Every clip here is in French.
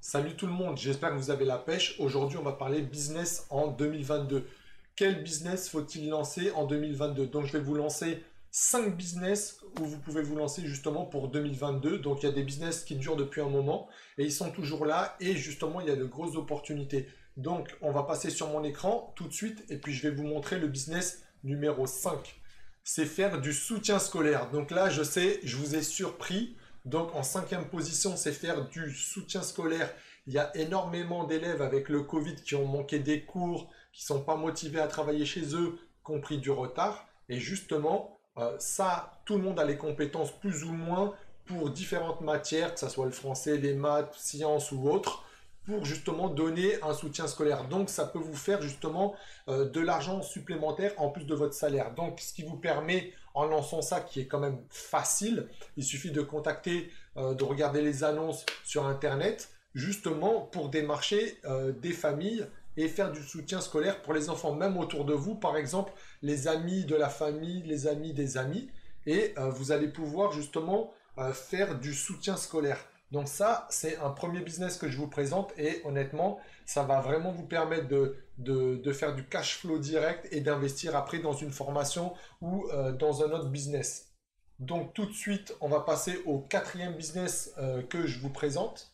Salut tout le monde, j'espère que vous avez la pêche. Aujourd'hui, on va parler business en 2022. Quel business faut-il lancer en 2022? Donc, je vais vous lancer 5 business où vous pouvez vous lancer justement pour 2022. Donc, il y a des business qui durent depuis un moment et ils sont toujours là et justement, il y a de grosses opportunités. Donc, on va passer sur mon écran tout de suite et puis je vais vous montrer le business numéro 5. C'est faire du soutien scolaire. Donc là, je sais, je vous ai surpris. Donc en cinquième position, c'est faire du soutien scolaire. Il y a énormément d'élèves avec le Covid qui ont manqué des cours, qui sont pas motivés à travailler chez eux, qui ont pris du retard. Et justement, ça, tout le monde a les compétences plus ou moins pour différentes matières, que ce soit le français, les maths, sciences ou autres, pour justement donner un soutien scolaire. Donc ça peut vous faire justement de l'argent supplémentaire en plus de votre salaire. Donc ce qui vous permet, en lançant ça, qui est quand même facile, il suffit de contacter, de regarder les annonces sur Internet, justement pour démarcher des familles et faire du soutien scolaire pour les enfants, même autour de vous, par exemple, les amis de la famille, les amis des amis, et vous allez pouvoir justement faire du soutien scolaire. Donc ça, c'est un premier business que je vous présente et honnêtement, ça va vraiment vous permettre de faire du cash flow direct et d'investir après dans une formation ou dans un autre business. Donc tout de suite, on va passer au quatrième business que je vous présente.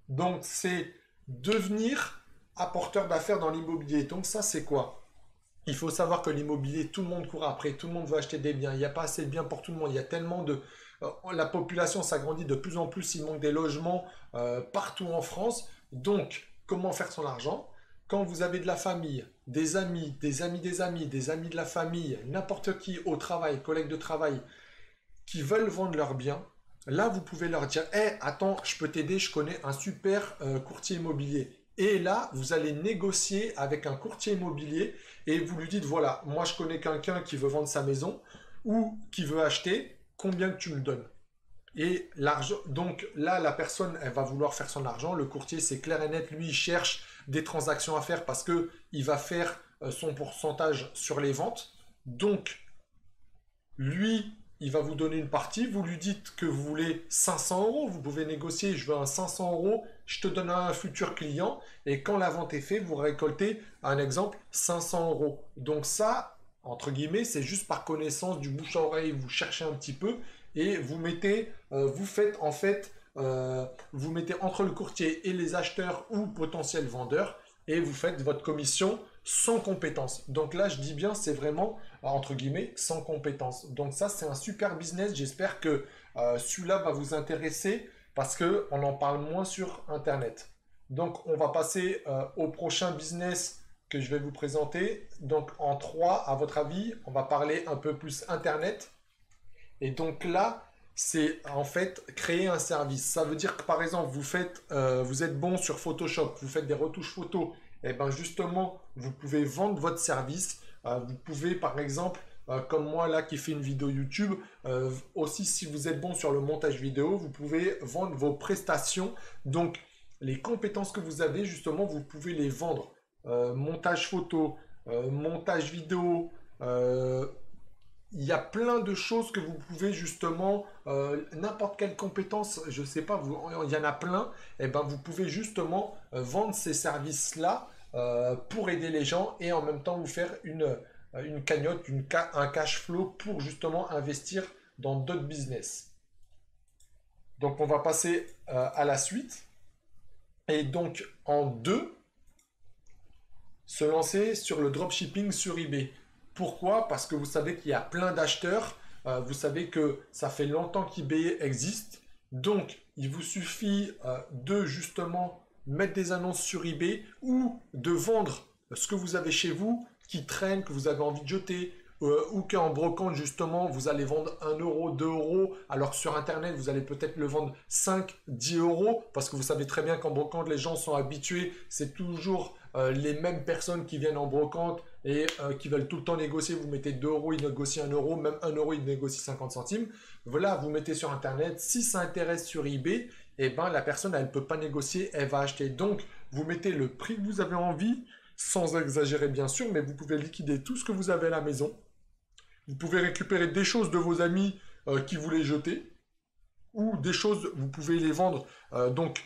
Donc c'est devenir apporteur d'affaires dans l'immobilier. Donc ça, c'est quoi? Il faut savoir que l'immobilier, tout le monde court après, tout le monde veut acheter des biens. Il n'y a pas assez de biens pour tout le monde. Il y a tellement de... la population s'agrandit de plus en plus, il manque des logements partout en France. Donc, comment faire son argent? Quand vous avez de la famille, des amis, des amis des amis, des amis de la famille, n'importe qui au travail, collègues de travail, qui veulent vendre leurs biens, là, vous pouvez leur dire, hé, attends, je peux t'aider, je connais un super courtier immobilier. Et là, vous allez négocier avec un courtier immobilier et vous lui dites, voilà, moi je connais quelqu'un qui veut vendre sa maison ou qui veut acheter, combien que tu me donnes? Et l'argent, donc là, la personne, elle va vouloir faire son argent. Le courtier, c'est clair et net, lui, il cherche des transactions à faire parce que il va faire son pourcentage sur les ventes. Donc, lui, il va vous donner une partie, vous lui dites que vous voulez 500 euros, vous pouvez négocier, je veux un 500 euros, je te donne un futur client, et quand la vente est faite, vous récoltez, un exemple, 500 euros. Donc ça, entre guillemets, c'est juste par connaissance du bouche à oreille, vous cherchez un petit peu, et vous mettez, vous faites en fait, vous mettez entre le courtier et les acheteurs ou potentiels vendeurs, et vous faites votre commission sans compétence. Donc là, je dis bien, c'est vraiment, entre guillemets, sans compétence. Donc ça, c'est un super business. J'espère que celui-là va vous intéresser parce qu'on en parle moins sur Internet. Donc, on va passer au prochain business que je vais vous présenter. Donc, en 3, à votre avis, on va parler un peu plus Internet. Et donc là, c'est en fait créer un service. Ça veut dire que par exemple, vous êtes bon sur Photoshop, vous faites des retouches photos, et bien justement, vous pouvez vendre votre service. Vous pouvez par exemple, comme moi là qui fais une vidéo YouTube, aussi si vous êtes bon sur le montage vidéo, vous pouvez vendre vos prestations. Donc les compétences que vous avez, justement, vous pouvez les vendre. Montage photo, montage vidéo, il y a plein de choses que vous pouvez justement, n'importe quelle compétence, je ne sais pas, il y en a plein, et ben vous pouvez justement vendre ces services-là pour aider les gens et en même temps vous faire une cagnotte, un cash flow pour justement investir dans d'autres business. Donc on va passer à la suite. Et donc en 2, se lancer sur le dropshipping sur eBay. Pourquoi? Parce que vous savez qu'il y a plein d'acheteurs. Vous savez que ça fait longtemps qu'eBay existe. Donc, il vous suffit de justement mettre des annonces sur eBay ou de vendre ce que vous avez chez vous qui traîne, que vous avez envie de jeter, ou qu'en brocante, justement, vous allez vendre 1 euro, 2 euros, alors que sur Internet, vous allez peut-être le vendre 5, 10 euros, parce que vous savez très bien qu'en brocante, les gens sont habitués, c'est toujours les mêmes personnes qui viennent en brocante et qui veulent tout le temps négocier. Vous mettez 2 euros, ils négocient 1 euro, même 1 euro, ils négocient 50 centimes. Voilà, vous mettez sur Internet, si ça intéresse sur eBay, eh ben, la personne, elle ne peut pas négocier, elle va acheter. Donc, vous mettez le prix que vous avez envie, sans exagérer bien sûr, mais vous pouvez liquider tout ce que vous avez à la maison. Vous pouvez récupérer des choses de vos amis qui vous les jetez, ou des choses, vous pouvez les vendre. Donc,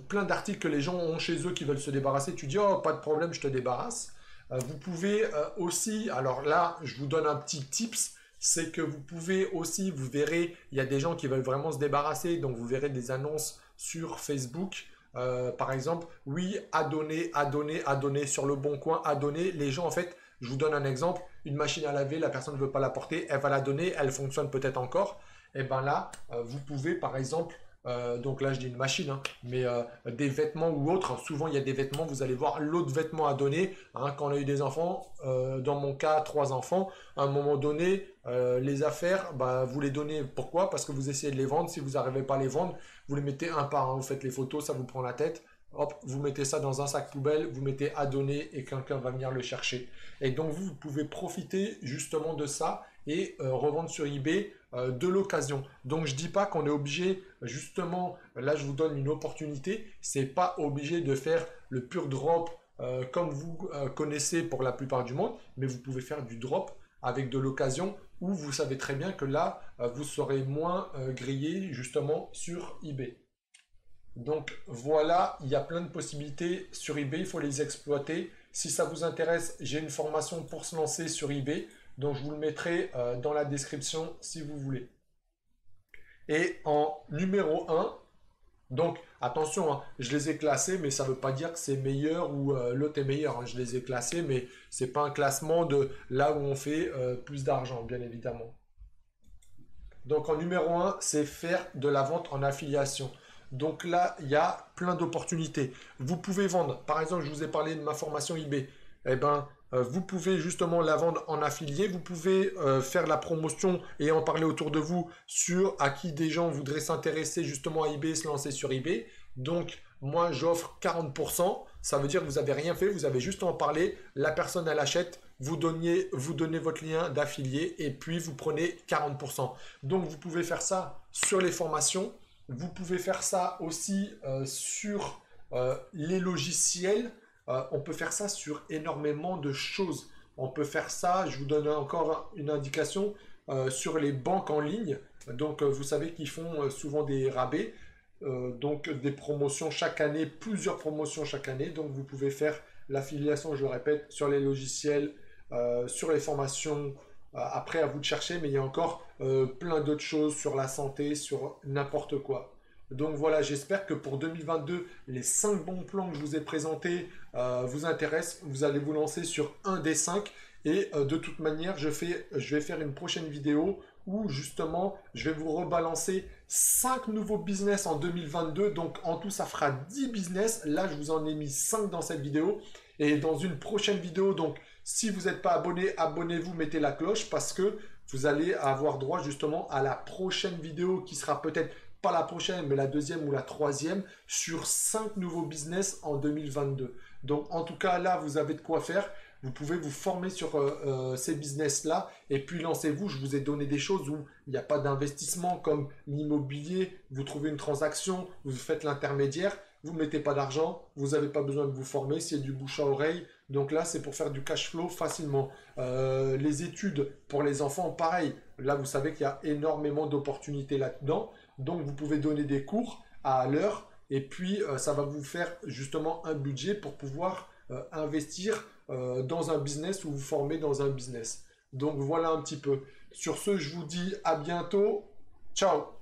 plein d'articles que les gens ont chez eux qui veulent se débarrasser. Tu dis, oh, pas de problème, je te débarrasse. Vous pouvez aussi, alors là, je vous donne un petit tips, c'est que vous pouvez aussi, vous verrez, il y a des gens qui veulent vraiment se débarrasser, donc vous verrez des annonces sur Facebook. Par exemple, oui, à donner sur le bon coin, à donner. Les gens, en fait, je vous donne un exemple, une machine à laver, la personne ne veut pas la porter, elle va la donner, elle fonctionne peut-être encore. Et bien là, vous pouvez par exemple, donc là je dis une machine, hein, mais des vêtements ou autres, souvent il y a des vêtements, vous allez voir l'autre vêtement à donner, hein, quand on a eu des enfants, dans mon cas 3 enfants, à un moment donné, les affaires, bah, vous les donnez, pourquoi? Parce que vous essayez de les vendre, si vous n'arrivez pas à les vendre, vous les mettez un par un, vous faites les photos, ça vous prend la tête, hop, vous mettez ça dans un sac poubelle, vous mettez à donner et quelqu'un va venir le chercher. Et donc vous pouvez profiter justement de ça et revendre sur eBay de l'occasion. Donc je dis pas qu'on est obligé, justement, là je vous donne une opportunité, c'est pas obligé de faire le pur drop comme vous connaissez pour la plupart du monde, mais vous pouvez faire du drop avec de l'occasion où vous savez très bien que là vous serez moins grillé justement sur eBay. Donc voilà, il y a plein de possibilités sur eBay, il faut les exploiter. Si ça vous intéresse, j'ai une formation pour se lancer sur eBay, donc je vous le mettrai dans la description si vous voulez. Et en numéro 1, donc attention, hein, je les ai classés, mais ça ne veut pas dire que c'est meilleur ou l'autre est meilleur, hein. Je les ai classés, mais ce n'est pas un classement de là où on fait plus d'argent, bien évidemment. Donc en numéro 1, c'est faire de la vente en affiliation. Donc là, il y a plein d'opportunités. Vous pouvez vendre, par exemple, je vous ai parlé de ma formation eBay. Eh ben, vous pouvez justement la vendre en affilié. Vous pouvez faire la promotion et en parler autour de vous sur à qui des gens voudraient s'intéresser justement à eBay, se lancer sur eBay. Donc, moi, j'offre 40%. Ça veut dire que vous n'avez rien fait, vous avez juste en parler. La personne, elle achète. Vous donnez votre lien d'affilié et puis vous prenez 40%. Donc, vous pouvez faire ça sur les formations. Vous pouvez faire ça aussi sur les logiciels. On peut faire ça sur énormément de choses. On peut faire ça, je vous donne encore une indication, sur les banques en ligne. Donc, vous savez qu'ils font souvent des rabais. Donc, des promotions chaque année, plusieurs promotions chaque année. Donc, vous pouvez faire l'affiliation, je le répète, sur les logiciels, sur les formations. Après, à vous de chercher, mais il y a encore plein d'autres choses sur la santé, sur n'importe quoi. Donc voilà, j'espère que pour 2022, les 5 bons plans que je vous ai présentés vous intéressent. Vous allez vous lancer sur un des 5. Et de toute manière, je vais faire une prochaine vidéo où justement, je vais vous rebalancer 5 nouveaux business en 2022. Donc en tout, ça fera 10 business. Là, je vous en ai mis 5 dans cette vidéo. Et dans une prochaine vidéo, donc si vous n'êtes pas abonné, abonnez-vous, mettez la cloche parce que vous allez avoir droit justement à la prochaine vidéo qui sera peut-être pas la prochaine, mais la deuxième ou la troisième sur 5 nouveaux business en 2022. Donc en tout cas, là, vous avez de quoi faire. Vous pouvez vous former sur ces business-là et puis lancez-vous. Je vous ai donné des choses où il n'y a pas d'investissement comme l'immobilier. Vous trouvez une transaction, vous faites l'intermédiaire, vous ne mettez pas d'argent, vous n'avez pas besoin de vous former, c'est du bouche à oreille. Donc là, c'est pour faire du cash flow facilement. Les études pour les enfants, pareil. Là, vous savez qu'il y a énormément d'opportunités là-dedans. Donc, vous pouvez donner des cours à l'heure et puis ça va vous faire justement un budget pour pouvoir investir dans un business ou vous former dans un business. Donc, voilà un petit peu. Sur ce, je vous dis à bientôt. Ciao!